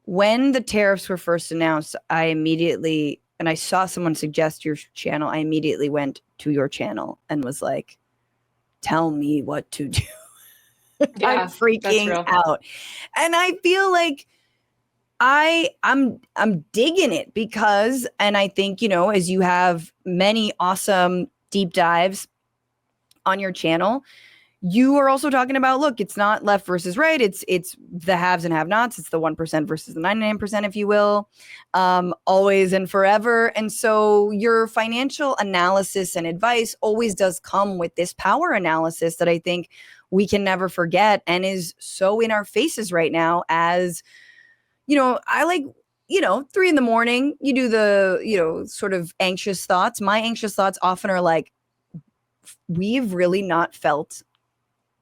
when the tariffs were first announced, I immediately, and I saw someone suggest your channel, I immediately went to your channel and was like, tell me what to do. Yeah, I'm freaking out. And I feel like I'm digging it because, and I think, as you have many awesome deep dives on your channel, you are also talking about, look, it's not left versus right. It's the haves and have-nots. It's the 1% versus the 99%, if you will, always and forever. And so your financial analysis and advice always does come with this power analysis that I think we can never forget and is so in our faces right now. As, I like, 3 a.m, you do the, sort of anxious thoughts. My anxious thoughts often are like, we've really not felt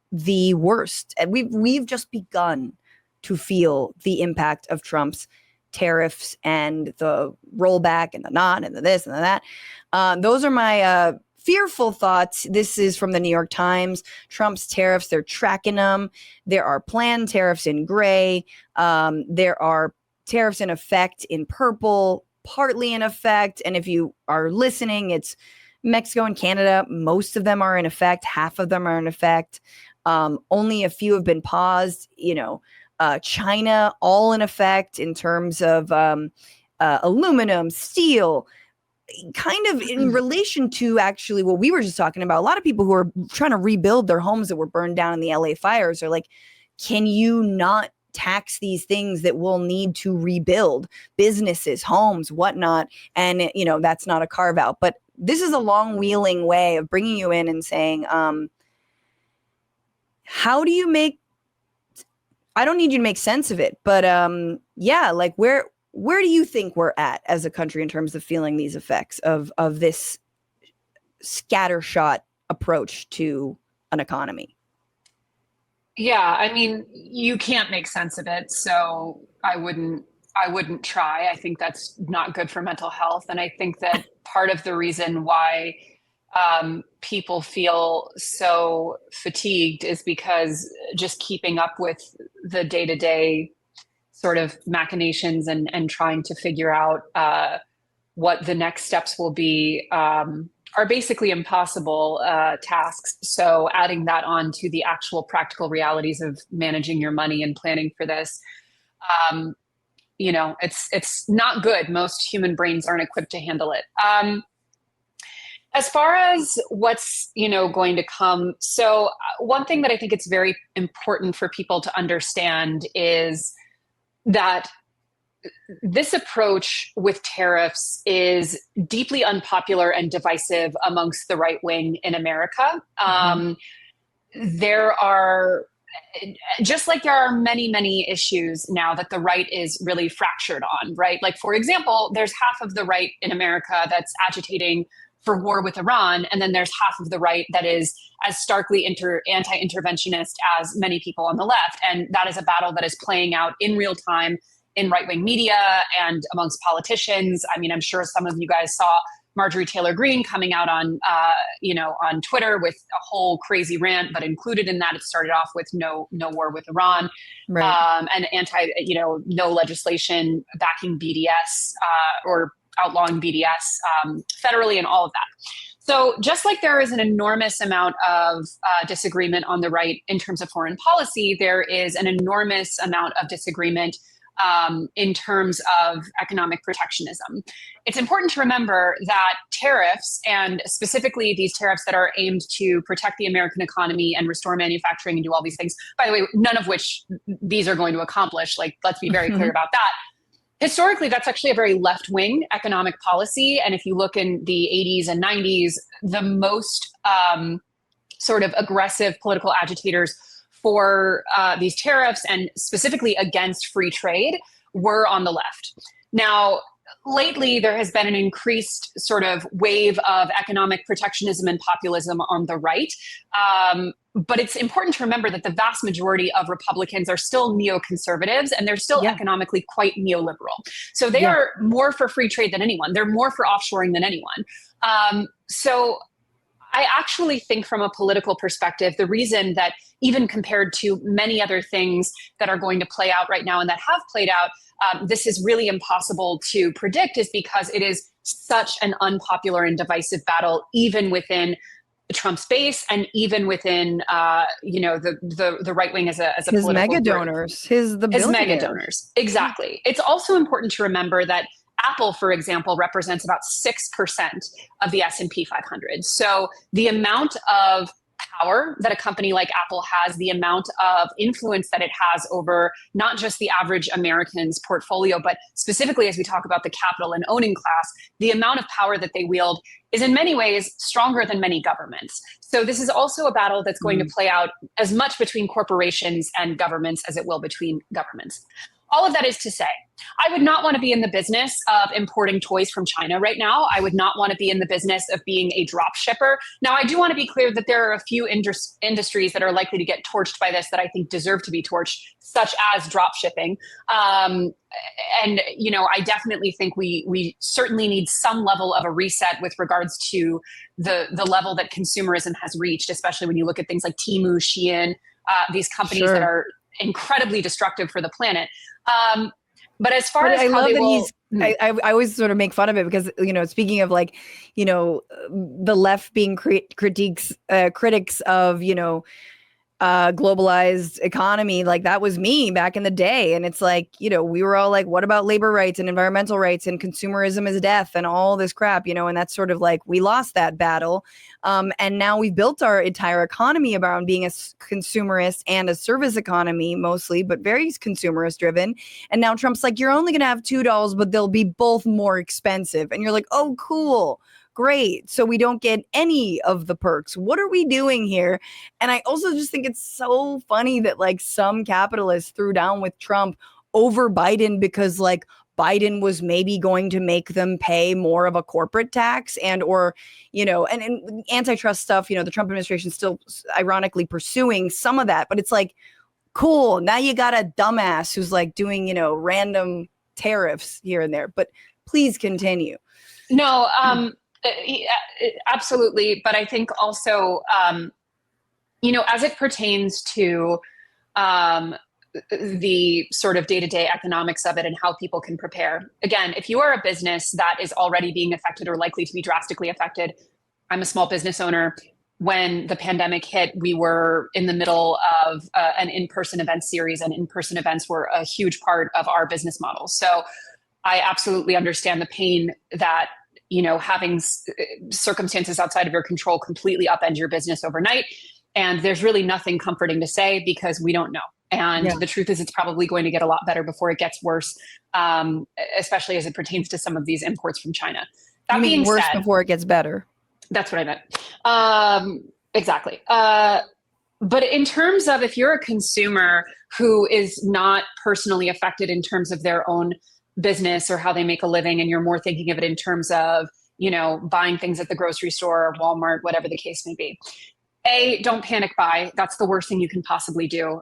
the worst, and we've just begun to feel the impact of Trump's tariffs and the rollback and the not and the this and the that. Those are my fearful thoughts. This is from the New York Times. Trump's tariffs, they're tracking them. There are planned tariffs in gray. There are tariffs in effect in purple, partly in effect. And if you are listening, it's Mexico and Canada. Most of them are in effect. Half of them are in effect. Only a few have been paused. China, all in effect in terms of aluminum, steel, kind of in relation to actually what we were just talking about. A lot of people who are trying to rebuild their homes that were burned down in the LA fires are like, can you not tax these things that we'll need to rebuild? Businesses, homes, whatnot. And, that's not a carve out. But this is a long wheeling way of bringing you in and saying, how do you I don't need you to make sense of it, but like where do you think we're at as a country in terms of feeling these effects of this scattershot approach to an economy? Yeah, I mean, you can't make sense of it, so I wouldn't try. I think that's not good for mental health, and I think that part of the reason why people feel so fatigued is because just keeping up with the day-to-day sort of machinations and trying to figure out what the next steps will be are basically impossible tasks. So adding that on to the actual practical realities of managing your money and planning for this, it's not good. Most human brains aren't equipped to handle it. As far as what's, going to come. So one thing that I think it's very important for people to understand is that this approach with tariffs is deeply unpopular and divisive amongst the right wing in America. There are, just like there are many, many issues now that the right is really fractured on, right? Like, for example, there's half of the right in America that's agitating for war with Iran, and then there's half of the right that is as starkly anti-interventionist as many people on the left. And that is a battle that is playing out in real time in right-wing media and amongst politicians. I mean, I'm sure some of you guys saw Marjorie Taylor Greene coming out on, on Twitter with a whole crazy rant, but included in that, it started off with no war with Iran, right. And no legislation backing BDS or outlawing BDS federally and all of that. So just like there is an enormous amount of disagreement on the right in terms of foreign policy, there is an enormous amount of disagreement in terms of economic protectionism. It's important to remember that tariffs, and specifically these tariffs that are aimed to protect the American economy and restore manufacturing and do all these things, by the way, none of which these are going to accomplish. Like, let's be very clear about that. Historically, that's actually a very left-wing economic policy. And if you look in the 80s and 90s, the most sort of aggressive political agitators for these tariffs and specifically against free trade were on the left. Now, lately, there has been an increased sort of wave of economic protectionism and populism on the right. But it's important to remember that the vast majority of Republicans are still neoconservatives, and they're still economically quite neoliberal. So they are more for free trade than anyone. They're more for offshoring than anyone. So I actually think from a political perspective, the reason that even compared to many other things that are going to play out right now and that have played out, this is really impossible to predict is because it is such an unpopular and divisive battle, even within Trump's base and even within, the right wing as a his political mega group. donors, the His billionaires. mega donors. Exactly. It's also important to remember that Apple, for example, represents about 6% of the S&P 500. So the amount of power that a company like Apple has, the amount of influence that it has over not just the average American's portfolio, but specifically as we talk about the capital and owning class, the amount of power that they wield is in many ways stronger than many governments. So this is also a battle that's going to play out as much between corporations and governments as it will between governments. All of that is to say, I would not want to be in the business of importing toys from China right now. I would not want to be in the business of being a drop shipper. Now, I do want to be clear that there are a few industries that are likely to get torched by this that I think deserve to be torched, such as drop shipping. I definitely think we certainly need some level of a reset with regards to the level that consumerism has reached, especially when you look at things like Temu, Shein, these companies that are incredibly destructive for the planet. But as far as I love that will, I always sort of make fun of it because, speaking of the left being critics of, globalized economy, like that was me back in the day. And it's like, we were all like, what about labor rights and environmental rights and consumerism is death and all this crap, and that's sort of like, we lost that battle. And now we've built our entire economy around being a consumerist and a service economy mostly, but very consumerist driven. And now Trump's like, you're only going to have $2, but they'll be both more expensive. And you're like, oh, cool. Great. So we don't get any of the perks. What are we doing here? And I also just think it's so funny that like some capitalists threw down with Trump over Biden because like Biden was maybe going to make them pay more of a corporate tax and antitrust stuff, the Trump administration still ironically pursuing some of that. But it's like, cool. Now you got a dumbass who's like doing, random tariffs here and there. But please continue. No, absolutely. But I think also, as it pertains to the sort of day-to-day economics of it and how people can prepare. Again, if you are a business that is already being affected or likely to be drastically affected, I'm a small business owner. When the pandemic hit, we were in the middle of an in-person event series, and in-person events were a huge part of our business model. So I absolutely understand the pain that having circumstances outside of your control completely upend your business overnight. And there's really nothing comforting to say because we don't know. And the truth is it's probably going to get a lot better before it gets worse, especially as it pertains to some of these imports from China. That being worse said, before it gets better. That's what I meant. Exactly. But in terms of if you're a consumer who is not personally affected in terms of their own business or how they make a living, and you're more thinking of it in terms of, buying things at the grocery store or Walmart, whatever the case may be. Don't panic buy. That's the worst thing you can possibly do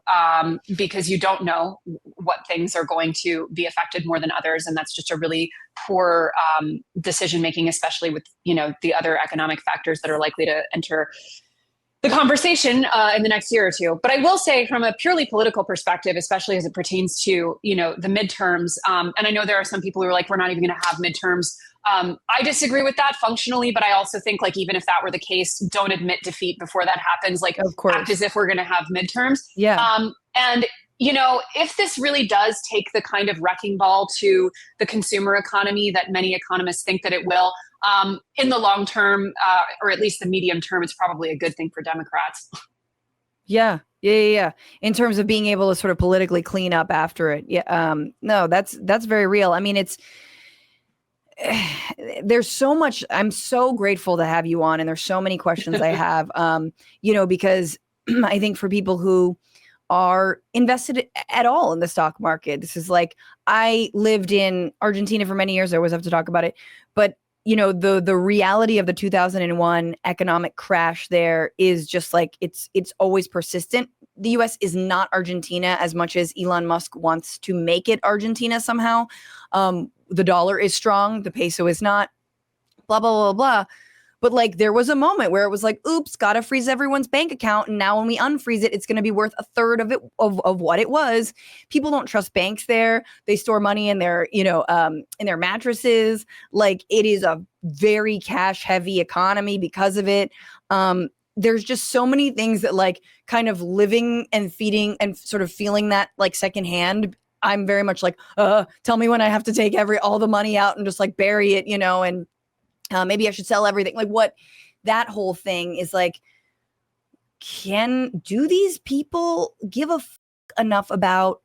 because you don't know what things are going to be affected more than others. And that's just a really poor decision-making, especially with, the other economic factors that are likely to enter the conversation in the next year or two. But I will say from a purely political perspective, especially as it pertains to, the midterms, and I know there are some people who are like, we're not even going to have midterms. I disagree with that functionally, but I also think like, even if that were the case, don't admit defeat before that happens. Like, of course, act as if we're going to have midterms. Yeah. And if this really does take the kind of wrecking ball to the consumer economy that many economists think that it will, in the long term, or at least the medium term, it's probably a good thing for Democrats. Yeah. In terms of being able to sort of politically clean up after it. Yeah. No, that's very real. I mean, there's so much. I'm so grateful to have you on, and there's so many questions I have, because I think for people who are invested at all in the stock market, this is like, I lived in Argentina for many years. I always have to talk about it, but the reality of the 2001 economic crash there is just like, it's always persistent. The US is not Argentina as much as Elon Musk wants to make it Argentina somehow. The dollar is strong. The peso is not, blah, blah, blah, blah. But like there was a moment where it was like, oops, gotta freeze everyone's bank account. And now when we unfreeze it, it's going to be worth a third of it of what it was. People don't trust banks there. They store money in their, in their mattresses. Like it is a very cash heavy economy because of it. There's just so many things that like kind of living and feeding and sort of feeling that like secondhand. I'm very much like, tell me when I have to take all the money out and just like bury it, and maybe I should sell everything. Like what that whole thing is like, do these people give a enough about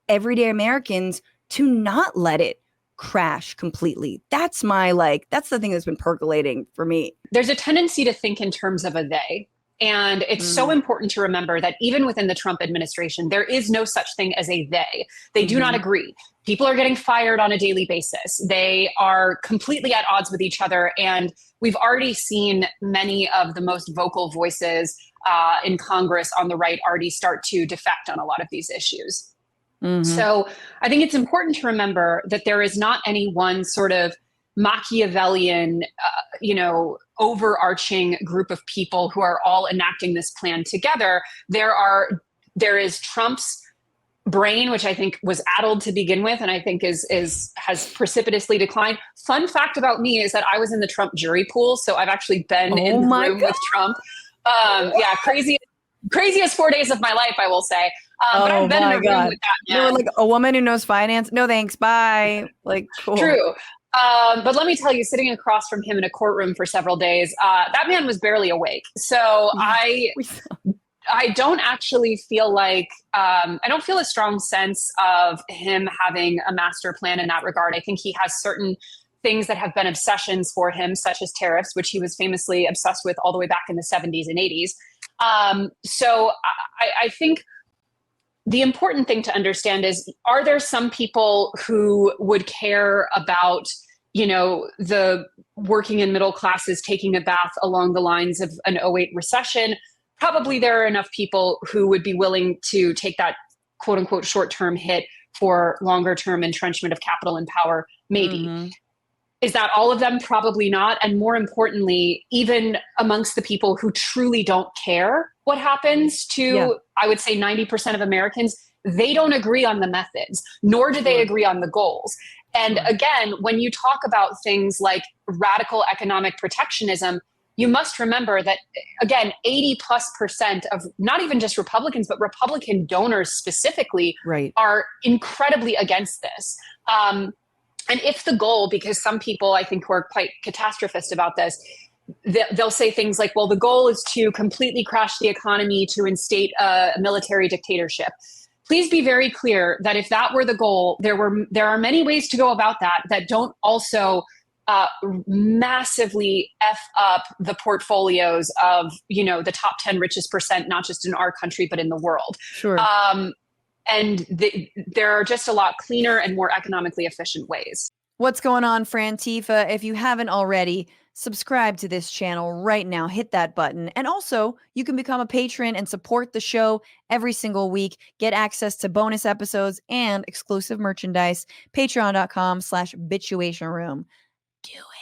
everyday Americans to not let it crash completely? That's the thing that's been percolating for me. There's a tendency to think in terms of a they. And it's so important to remember that even within the Trump administration, there is no such thing as a they. They do not agree. People are getting fired on a daily basis. They are completely at odds with each other. And we've already seen many of the most vocal voices in Congress on the right already start to defect on a lot of these issues. So I think it's important to remember that there is not any one sort of Machiavellian, overarching group of people who are all enacting this plan together. There is Trump's brain, which I think was addled to begin with, and I think has precipitously declined. Fun fact about me is that I was in the Trump jury pool, so I've actually been in the room with Trump. Craziest 4 days of my life, I will say. But I've been in a room with that man. They were like, a woman who knows finance? No thanks, bye. Like, cool. True. But let me tell you, sitting across from him in a courtroom for several days, that man was barely awake. So I don't actually feel like, I don't feel a strong sense of him having a master plan in that regard. I think he has certain things that have been obsessions for him, such as tariffs, which he was famously obsessed with all the way back in the 70s and 80s. So I think the important thing to understand is, are there some people who would care about, the working and middle classes taking a bath along the lines of an 2008 recession? Probably there are enough people who would be willing to take that quote unquote short-term hit for longer term entrenchment of capital and power, maybe. Is that all of them? Probably not. And more importantly, even amongst the people who truly don't care what happens to, I would say 90% of Americans, they don't agree on the methods, nor do they agree on the goals. And again, when you talk about things like radical economic protectionism, you must remember that, again, 80+% of not even just Republicans, but Republican donors specifically are incredibly against this. And if the goal, because some people I think who are quite catastrophist about this, they'll say things like, well, the goal is to completely crash the economy, to instate a military dictatorship. Please be very clear that if that were the goal, there are many ways to go about that don't also massively F up the portfolios of, the top 10 richest percent, not just in our country, but in the world. Sure. And there are just a lot cleaner and more economically efficient ways. What's going on, Frantifa? If you haven't already, subscribe to this channel right now. Hit that button. And also, you can become a patron and support the show every single week. Get access to bonus episodes and exclusive merchandise. Patreon.com/Bitchuation Room. Do it.